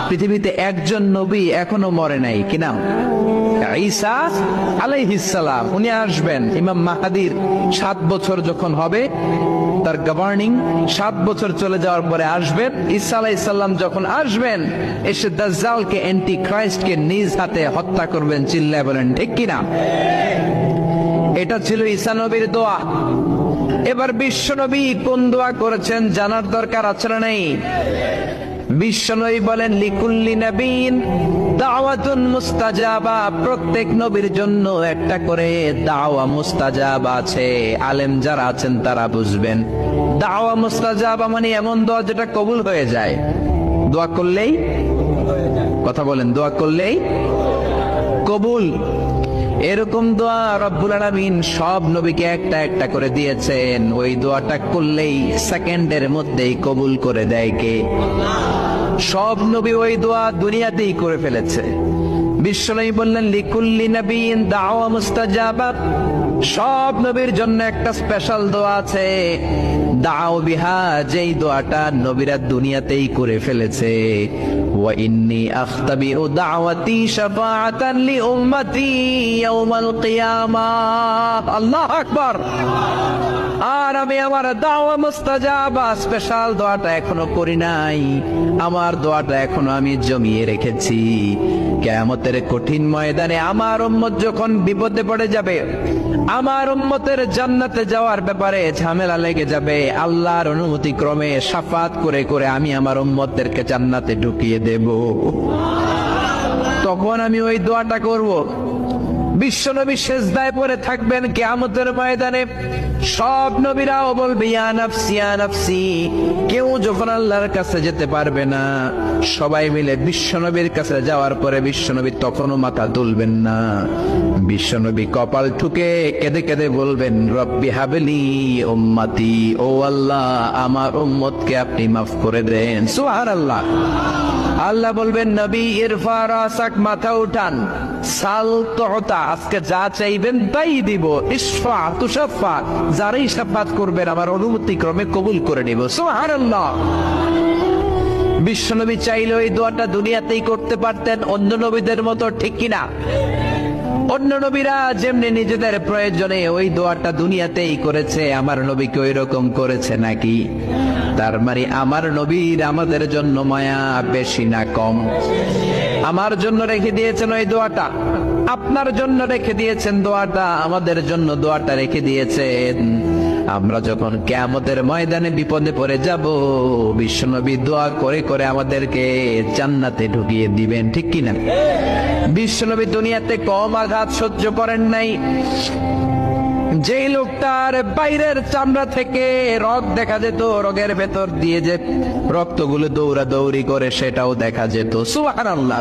পৃথিবীতে একজন নবী এখনো মরে নাই, কি নাম? ঈসা আলাইহিস সালাম। উনি আসবেন ইমাম মাহদির 7 বছর যখন হবে, তার গভর্নিং 7 বছর চলে যাওয়ার পরে আসবেন। ঈসা আলাইহিস সালাম যখন আসবেন, এসে দাজ্জালকে, অ্যান্টি খ্রাইস্টকে নিজ হাতে হত্যা করবেন। চিল্লায় বলেন ঠিক কিনা? এটা ছিল ঈসা নবীর দোয়া। এবার বিশ্ব নবী কোন দোয়া করেছেন জানার দরকার আছে না নেই? বিশ্বনবী বলেন, লিকুল্লি নবীন দাওয়াতুন মুস্তাজাবা। প্রত্যেক নবীর জন্য একটা করে দাওয়া মুস্তাজাবা আছে। আলেম যারা আছেন তারা বুঝবেন, দাওয়া মুস্তাজাবা মানে এমন দোয়া যেটা কবুল হয়ে যায়। দোয়া করলেই, কথা বলেন, দোয়া করলেই কবুল। এরকম দোয়া রব্বুল আলামিন সব নবীকে একটা একটা করে দিয়েছেন। ওই দোয়াটা করলেই সেকেন্ডের মধ্যেই কবুল করে দেয় কে? সব নবী ওই দোয়া দুনিয়াতেই করে ফেলেছে। বিশ্বনবী বললেন, লিকুল্লি নবিয়্যিন দাওয়া মুস্তাজাবা। সব নবীর জন্য একটা স্পেশাল দোয়া আছে, দাও বিহা, যেই দোয়াটা নবীরা দুনিয়াতেই করে ফেলেছে। ওয়া ইন্নী আখতাবিউ দাওয়াতি শাফাআতান লি উম্মতি ইয়াউমাল কিয়ামাহ। আল্লাহু আকবার। আর আমি আমার দাওয়া মুস্তাজাবা স্পেশাল দোয়াটা এখনো করি নাই। আমার দোয়াটা এখনো আমি জমিয়ে রেখেছি। কিয়ামতের কঠিন ময়দানে আমার উম্মত যখন বিপদে পড়ে যাবে, আমার উম্মতের জান্নাতে যাওয়ার ব্যাপারে ঝামেলা লেগে যাবে, আল্লাহর অনুমতি ক্রমে শাফাত করে করে আমি আমার উম্মতদেরকে জান্নাতে ঢুকিয়ে দেব। তখন আমি ওই দোয়াটা করব। বিশ্বনবী সিজদায় পড়ে থাকবেন কিয়ামতের ময়দানে। সব নবীরাও বলবে, ইয়া নাফসি ইয়া নাফসি। কেউ যখন আল্লাহর কাছে যেতে পারবে না, সবাই মিলে বিশ্বনবীর কাছে যাওয়ার পরে বিশ্বনবী তখনও মাথা তুলবেন না। বিশ্বনবী কপাল ঠুকে কেঁদে কেঁদে বলবেন, রব্বি হাবলি উম্মতি। ও আল্লাহ, আমার উম্মতকে আপনি মাফ করে দেন। সুবহানাল্লাহ। আল্লাহ বলবেন, নবী ইরফা রাসাক, মাথা উঠান, সাল তুতা, আজকে যা চাইবেন তাই দিব। ইশফা তুশাফা, যারাই শাফাত করবেন আমার অনুমতি ক্রমে কবুল করে নিব। সুবহানাল্লাহ। বিশ্বনবী চাইলে ওই দোয়াটা দুনিয়াতেই করতে পারতেন অন্য নবীদের মতো, ঠিক কিনা? অন্য নবীরা যেমনি নিজেদের প্রয়োজনে ওই দোয়াটা দুনিয়াতেই করেছে, আমার নবীকে ওই রকম করেছে নাকি? তার মানে আমার নবীর আমাদের জন্য মায়া বেশি না কম? আমার জন্য রেখে দিয়েছেন ওই দোয়াটা, আপনার জন্য রেখে দিয়েছেন দোয়াটা, আমাদের জন্য দোয়াটা রেখে দিয়েছেন। আমরা যখন কিয়ামতের ময়দানে বিপদে পড়ে যাব, বিশ্বনবী দোয়া করে করে আমাদেরকে জান্নাতে ঢুকিয়ে দিবেন, ঠিক কিনা? বিশ্বনবী দুনিয়াতে কম আঘাত সহ্য করেন নাই। যেই লোকটার বাইরের চামড়া থেকে রগ দেখা যেত, রগের ভেতর দিয়ে যে রক্তগুলো দৌড়াদৌড়ি করে সেটাও দেখা যেত। সুবহানাল্লাহ।